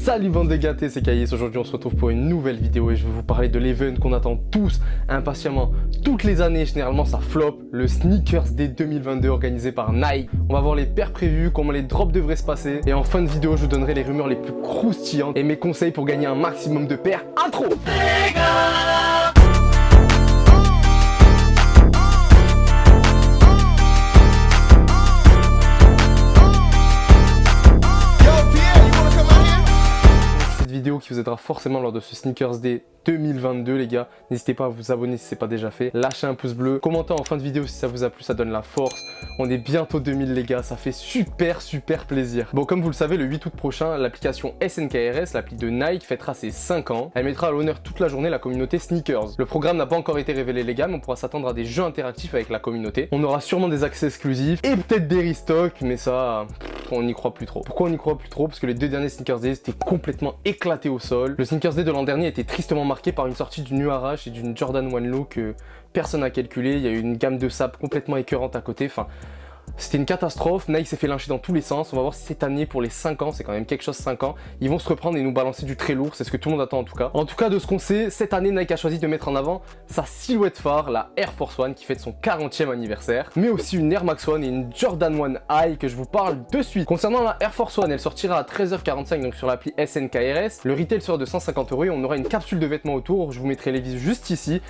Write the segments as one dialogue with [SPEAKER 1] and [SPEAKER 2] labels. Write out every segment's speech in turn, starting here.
[SPEAKER 1] Salut bande de gâtés, c'est Caïs. Aujourd'hui on se retrouve pour une nouvelle vidéo et je vais vous parler de l'event qu'on attend tous impatiemment toutes les années. Généralement ça flop, le Sneakers Day 2022 organisé par Nike. On va voir les paires prévues, comment les drops devraient se passer et en fin de vidéo je vous donnerai les rumeurs les plus croustillantes et mes conseils pour gagner un maximum de paires. Intro. Vidéo qui vous aidera forcément lors de ce Sneakers Day 2022 les gars. N'hésitez pas à vous abonner si c'est pas déjà fait, lâchez un pouce bleu, commentez en fin de vidéo si ça vous a plu, ça donne la force. On est bientôt 2000 les gars, ça fait super plaisir. Bon, comme vous le savez, le 8 août prochain, l'application SNKRS, l'appli de Nike, fêtera ses 5 ans. Elle mettra à l'honneur toute la journée la communauté Sneakers. Le programme n'a pas encore été révélé les gars, mais on pourra s'attendre à des jeux interactifs avec la communauté. On aura sûrement des accès exclusifs et peut-être des restocks, mais ça, on n'y croit plus trop. Pourquoi on n'y croit plus trop? Parce que les deux derniers Sneakers Days étaient complètement éclatés au sol. Le Sneakers Day de l'an dernier était tristement marqué par une sortie du New Arash et d'une Jordan 1 Low que personne n'a calculé. Il y a eu une gamme de sable complètement écœurante à côté. Enfin, c'était une catastrophe. Nike s'est fait lyncher dans tous les sens. On va voir si cette année, pour les 5 ans, c'est quand même quelque chose 5 ans, ils vont se reprendre et nous balancer du très lourd. C'est ce que tout le monde attend en tout cas. En tout cas, de ce qu'on sait, cette année, Nike a choisi de mettre en avant sa silhouette phare, la Air Force One, qui fête son 40e anniversaire, mais aussi une Air Max One et une Jordan 1 High que je vous parle de suite. Concernant la Air Force One, elle sortira à 13h45 donc sur l'appli SNKRS. Le retail sera de 150 € et on aura une capsule de vêtements autour. Je vous mettrai les vis juste ici.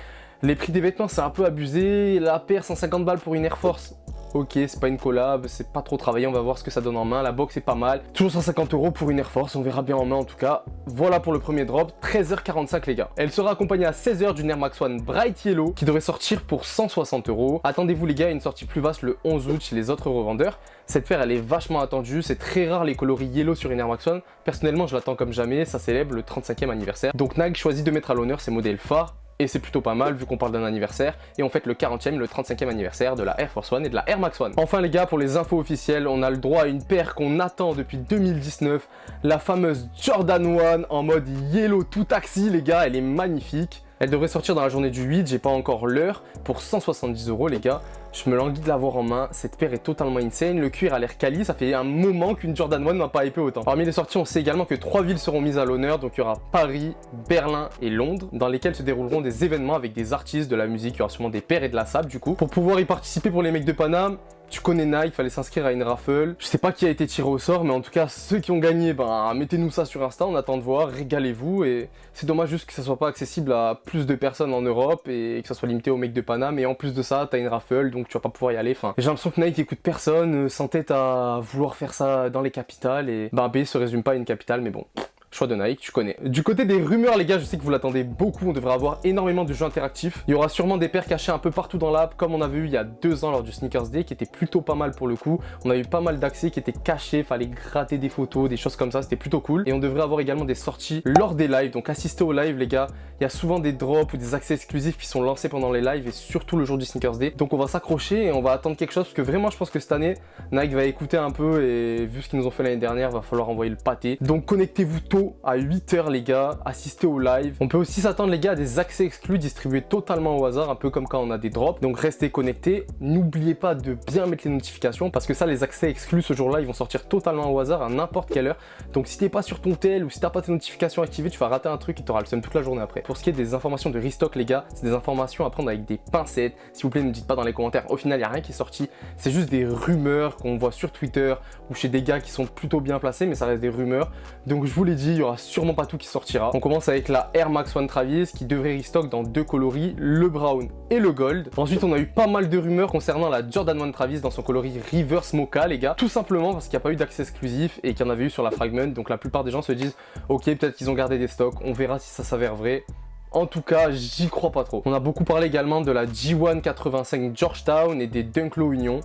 [SPEAKER 1] Les prix des vêtements, c'est un peu abusé. La paire, 150 balles pour une Air Force. Ok, c'est pas une collab, c'est pas trop travaillé, on va voir ce que ça donne en main. La box est pas mal. Toujours 150 € pour une Air Force, on verra bien en main en tout cas. Voilà pour le premier drop, 13h45 les gars. Elle sera accompagnée à 16h d'une Air Max One Bright Yellow qui devrait sortir pour 160 €. Attendez-vous les gars à une sortie plus vaste le 11 août chez les autres revendeurs. Cette paire elle est vachement attendue, c'est très rare les coloris yellow sur une Air Max One. Personnellement je l'attends comme jamais, ça célèbre le 35e anniversaire. Donc Nike choisit de mettre à l'honneur ses modèles phares. Et c'est plutôt pas mal vu qu'on parle d'un anniversaire. Et on fête le 40e, le 35e anniversaire de la Air Force One et de la Air Max One. Enfin les gars, pour les infos officielles, on a le droit à une paire qu'on attend depuis 2019. La fameuse Jordan 1 en mode yellow tout taxi les gars, elle est magnifique. Elle devrait sortir dans la journée du 8, j'ai pas encore l'heure, pour 170 € les gars. Je me languis de l'avoir en main, cette paire est totalement insane, le cuir a l'air quali, ça fait un moment qu'une Jordan 1 n'a pas hypé autant. Parmi les sorties, on sait également que 3 villes seront mises à l'honneur, donc il y aura Paris, Berlin et Londres, dans lesquelles se dérouleront des événements avec des artistes, de la musique, il y aura sûrement des paires et de la sable du coup. Pour pouvoir y participer pour les mecs de Paname, tu connais Nike, il fallait s'inscrire à une raffle. Je sais pas qui a été tiré au sort, mais en tout cas, ceux qui ont gagné, ben, mettez-nous ça sur Insta, on attend de voir, régalez-vous. Et c'est dommage juste que ça soit pas accessible à plus de personnes en Europe et que ça soit limité aux mecs de Paname. Et en plus de ça, t'as une raffle, donc tu vas pas pouvoir y aller. Enfin, j'ai l'impression que Nike écoute personne, s'entête à vouloir faire ça dans les capitales. Et ben, B se résume pas à une capitale, mais bon. Choix de Nike, tu connais. Du côté des rumeurs les gars, je sais que vous l'attendez beaucoup, on devrait avoir énormément de jeux interactifs. Il y aura sûrement des paires cachées un peu partout dans l'app, comme on avait eu il y a 2 ans lors du Sneakers Day, qui était plutôt pas mal pour le coup. On a eu pas mal d'accès qui étaient cachés, fallait gratter des photos, des choses comme ça, c'était plutôt cool. Et on devrait avoir également des sorties lors des lives, donc assistez aux lives les gars. Il y a souvent des drops ou des accès exclusifs qui sont lancés pendant les lives et surtout le jour du Sneakers Day. Donc on va s'accrocher et on va attendre quelque chose parce que vraiment je pense que cette année, Nike va écouter un peu et vu ce qu'ils nous ont fait l'année dernière, va falloir envoyer le pâté. Donc connectez-vous tôt à 8 h les gars, assistez au live. On peut aussi s'attendre les gars à des accès exclus distribués totalement au hasard, un peu comme quand on a des drops. Donc restez connectés. N'oubliez pas de bien mettre les notifications parce que ça, les accès exclus ce jour-là, ils vont sortir totalement au hasard à n'importe quelle heure. Donc si t'es pas sur ton tel ou si t'as pas tes notifications activées, tu vas rater un truc et t'auras le seum toute la journée après. Pour ce qui est des informations de restock les gars, c'est des informations à prendre avec des pincettes. S'il vous plaît, ne me dites pas dans les commentaires. Au final, il n'y a rien qui est sorti. C'est juste des rumeurs qu'on voit sur Twitter ou chez des gars qui sont plutôt bien placés, mais ça reste des rumeurs. Donc je vous l'ai dit, il y aura sûrement pas tout qui sortira. On commence avec la Air Max One Travis qui devrait restock dans 2 coloris, le brown et le gold. Ensuite, on a eu pas mal de rumeurs concernant la Jordan 1 Travis dans son coloris Reverse Mocha les gars. Tout simplement parce qu'il n'y a pas eu d'accès exclusif et qu'il y en avait eu sur la Fragment. Donc la plupart des gens se disent ok, peut-être qu'ils ont gardé des stocks, on verra si ça s'avère vrai. En tout cas, j'y crois pas trop. On a beaucoup parlé également de la G1 85 Georgetown et des Dunk Low Union.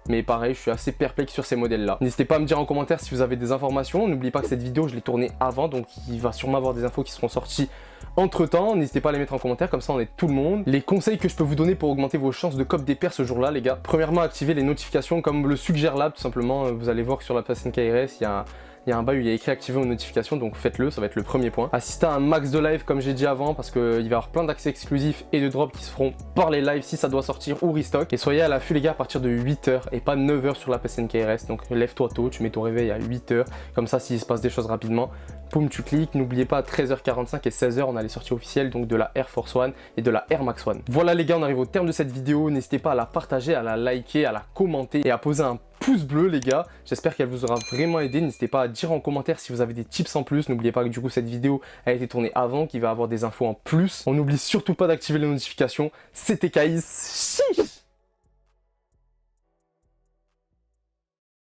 [SPEAKER 1] Mais pareil, je suis assez perplexe sur ces modèles-là. N'hésitez pas à me dire en commentaire si vous avez des informations. N'oubliez pas que cette vidéo, je l'ai tournée avant, donc il va sûrement avoir des infos qui seront sorties entre-temps. N'hésitez pas à les mettre en commentaire, comme ça on aide tout le monde. Les conseils que je peux vous donner pour augmenter vos chances de cop des paires ce jour-là, les gars. Premièrement, activez les notifications comme le suggère l'app, tout simplement. Vous allez voir que sur la page SNKRS, il y a il y a un bas où il y a écrit activer vos notifications, donc faites-le, ça va être le premier point. Assister à un max de live comme j'ai dit avant, parce qu'il va y avoir plein d'accès exclusifs et de drops qui se feront par les lives si ça doit sortir ou restock. Et soyez à l'affût les gars à partir de 8h et pas 9h sur la PSNKRS, donc lève-toi tôt, tu mets ton réveil à 8h, comme ça s'il se passe des choses rapidement, boum tu cliques. N'oubliez pas à 13h45 et 16h on a les sorties officielles donc de la Air Force One et de la Air Max One. Voilà les gars, on arrive au terme de cette vidéo, n'hésitez pas à la partager, à la liker, à la commenter et à poser un pouce bleu les gars, j'espère qu'elle vous aura vraiment aidé. N'hésitez pas à dire en commentaire si vous avez des tips en plus. N'oubliez pas que du coup cette vidéo a été tournée avant, qu'il va avoir des infos en plus. On n'oublie surtout pas d'activer les notifications. C'était Kaïs, chiche.